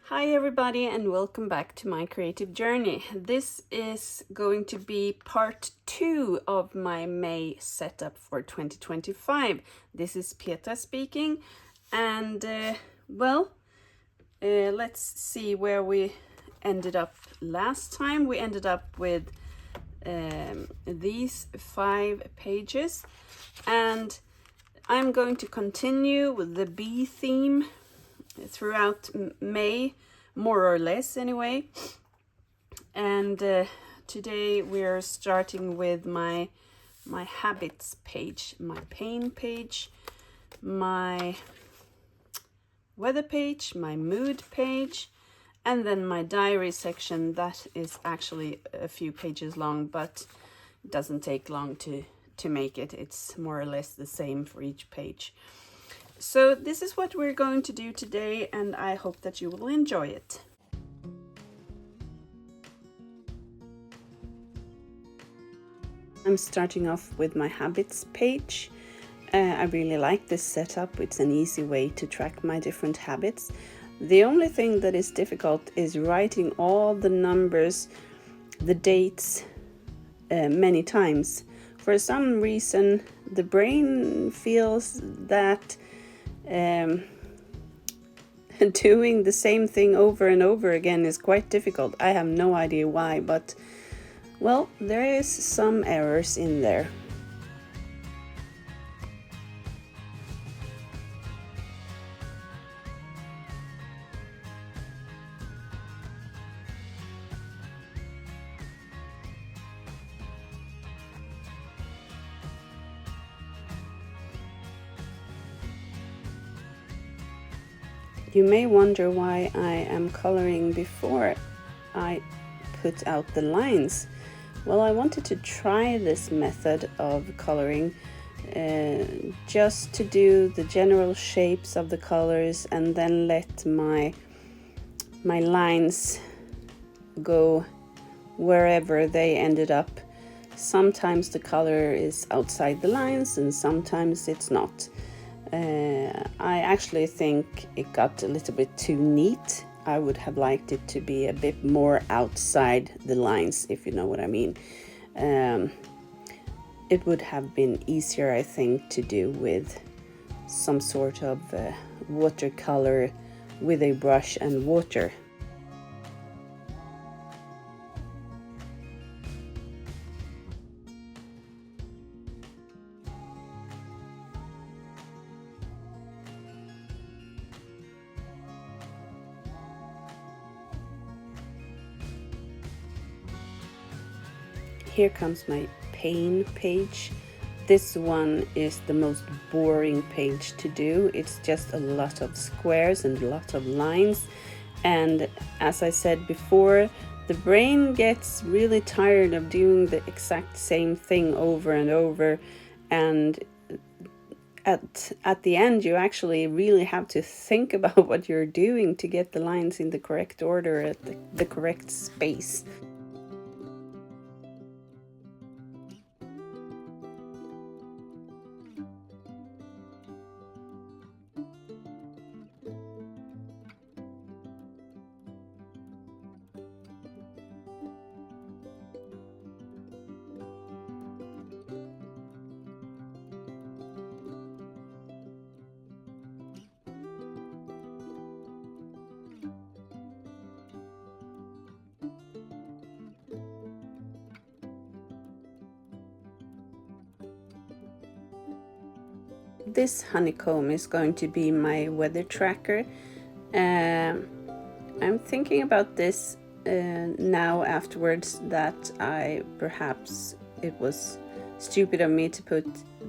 Hi everybody and welcome back to my creative journey. This is going to be part 2 of my May setup for 2025. This is Petra speaking and let's see where we ended up last time. We ended up with these 5 pages and I'm going to continue with the bee theme throughout May, more or less anyway. And today we're starting with my habits page, my pain page, my weather page, my mood page, and then my diary section. That is actually a few pages long, but it doesn't take long to make it. It's more or less the same for each page. So this is what we're going to do today, and I hope that you will enjoy it. I'm starting off with my habits page. I really like this setup. It's an easy way to track my different habits. The only thing that is difficult is writing all the numbers, the dates, many times. For some reason, the brain feels that doing the same thing over and over again is quite difficult. I have no idea why, but well, there is some errors in there. You may wonder why I am coloring before I put out the lines. Well, I wanted to try this method of coloring just to do the general shapes of the colors and then let my lines go wherever they ended up. Sometimes the color is outside the lines and sometimes it's not. I actually think it got a little bit too neat. I would have liked it to be a bit more outside the lines, if you know what I mean. It would have been easier, I think, to do with some sort of watercolor with a brush and water. Here comes my pain page. This one is the most boring page to do. It's just a lot of squares and a lot of lines. And as I said before, the brain gets really tired of doing the exact same thing over and over. And at the end, you actually really have to think about what you're doing to get the lines in the correct order at the correct space. This honeycomb is going to be my weather tracker. I'm thinking about this now afterwards that perhaps it was stupid of me to put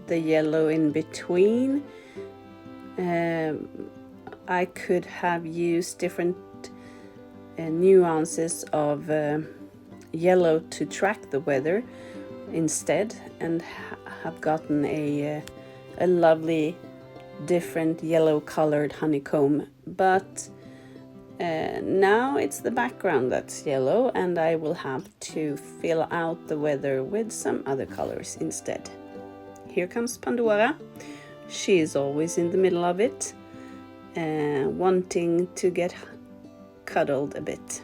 the yellow in between. I could have used different nuances of yellow to track the weather instead and have gotten a lovely different yellow colored honeycomb, but now it's the background that's yellow and I will have to fill out the weather with some other colors instead. Here comes Pandora. She is always in the middle of it, wanting to get cuddled a bit.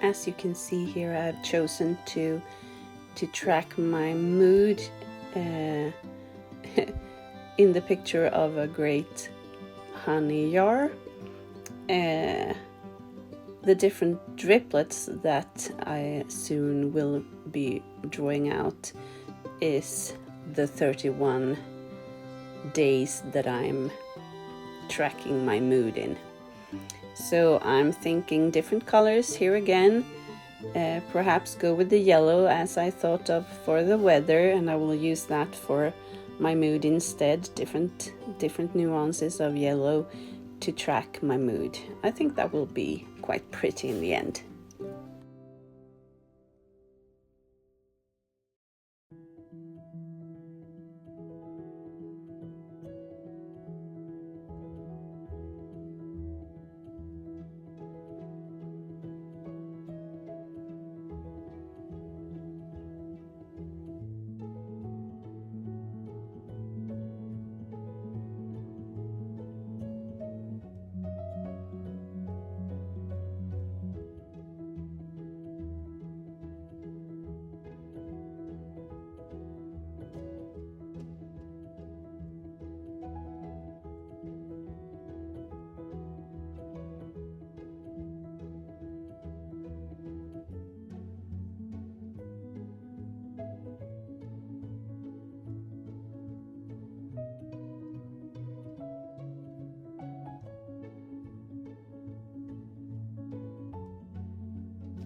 As you can see here, I've chosen to track my mood in the picture of a great honey jar. The different driplets that I soon will be drawing out is the 31 days that I'm tracking my mood in. So I'm thinking different colors here again. Perhaps go with the yellow as I thought of for the weather, and I will use that for my mood instead. Different nuances of yellow to track my mood. I think that will be quite pretty in the end.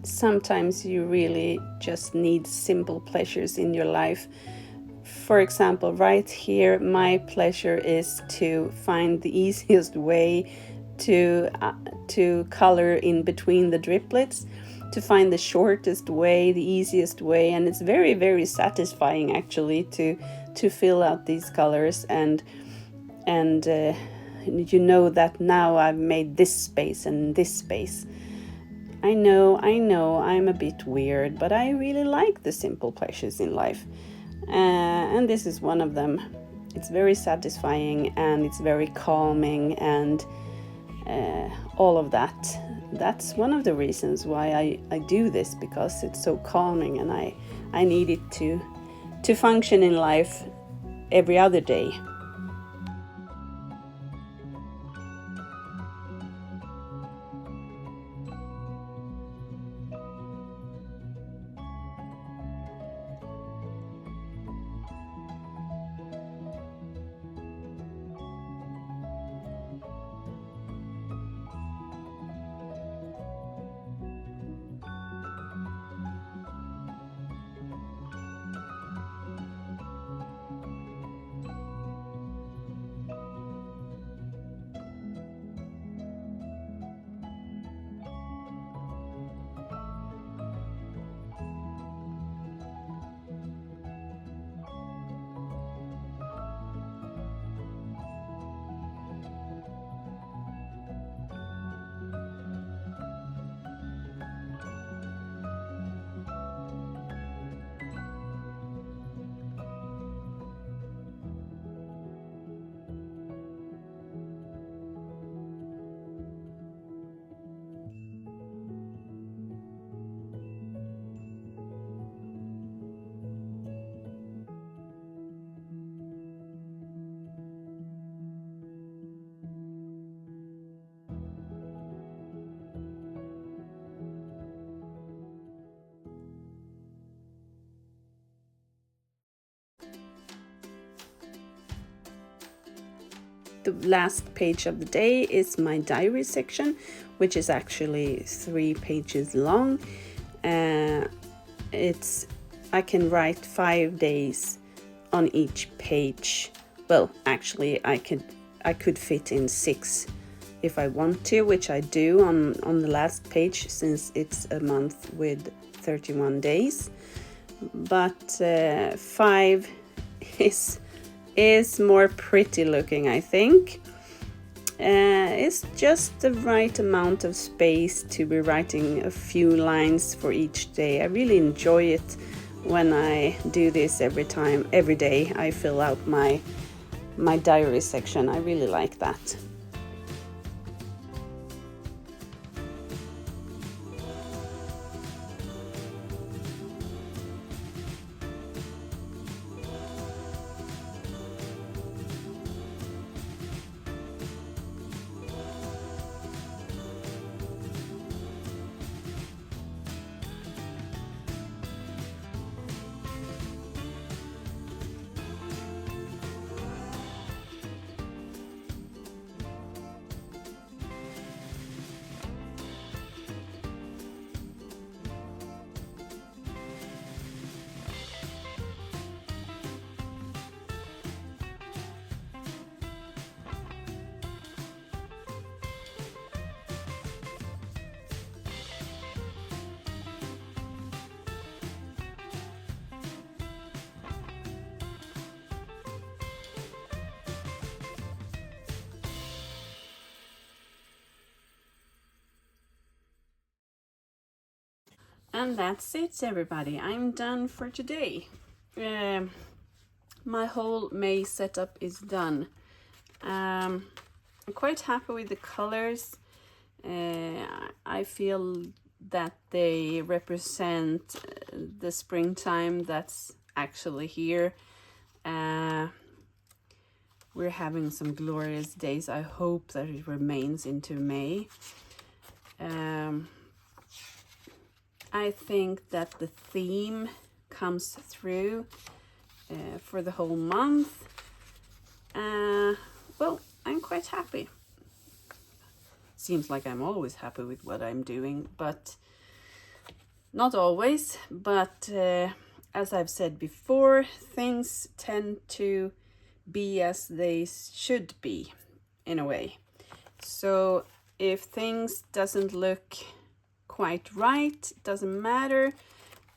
Sometimes you really just need simple pleasures in your life. For example, right here, my pleasure is to find the easiest way to color in between the driplets, to find the shortest way, the easiest way, and it's very, very satisfying actually to fill out these colors and you know that now I've made this space and this space. I know, I'm a bit weird, but I really like the simple pleasures in life. And this is one of them. It's very satisfying and it's very calming and all of that. That's one of the reasons why I do this, because it's so calming and I need it to function in life every other day. the last page of the day is my diary section, which is actually 3 pages long. I can write 5 days on each page. Well, actually, I could fit in 6 if I want to, which I do on the last page, since it's a month with 31 days. But 5 is more pretty looking, I think. It's just the right amount of space to be writing a few lines for each day. I really enjoy it when I do this every day I fill out my diary section. I really like that. And that's it, everybody. I'm done for today. My whole May setup is done. I'm quite happy with the colors. I feel that they represent the springtime that's actually here. We're having some glorious days. I hope that it remains into May. I think that the theme comes through for the whole month. Well, I'm quite happy. Seems like I'm always happy with what I'm doing, but not always. But as I've said before, things tend to be as they should be, in a way. So if things doesn't look quite right, it doesn't matter,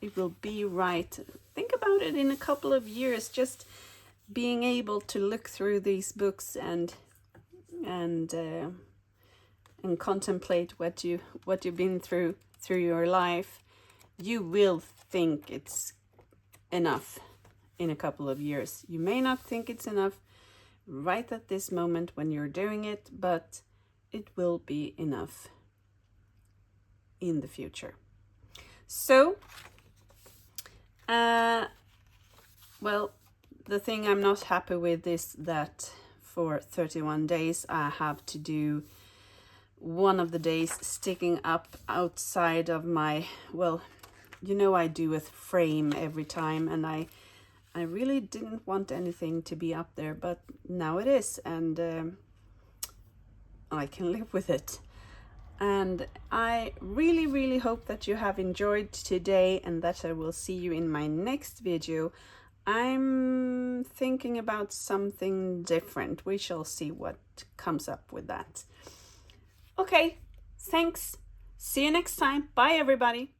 it will be right. Think about it in a couple of years, just being able to look through these books and contemplate what you've been through your life. You will think it's enough in a couple of years. You may not think it's enough right at this moment when you're doing it, but it will be enough in the future. So, well, the thing I'm not happy with is that for 31 days I have to do one of the days sticking up outside of my, well, you know, I do a frame every time, and I really didn't want anything to be up there, but now it is, and I can live with it. And I really hope that you have enjoyed today, and that I will see you in my next video. I'm thinking about something different. We shall see what comes up with that. Okay, thanks. See you next time. Bye, everybody.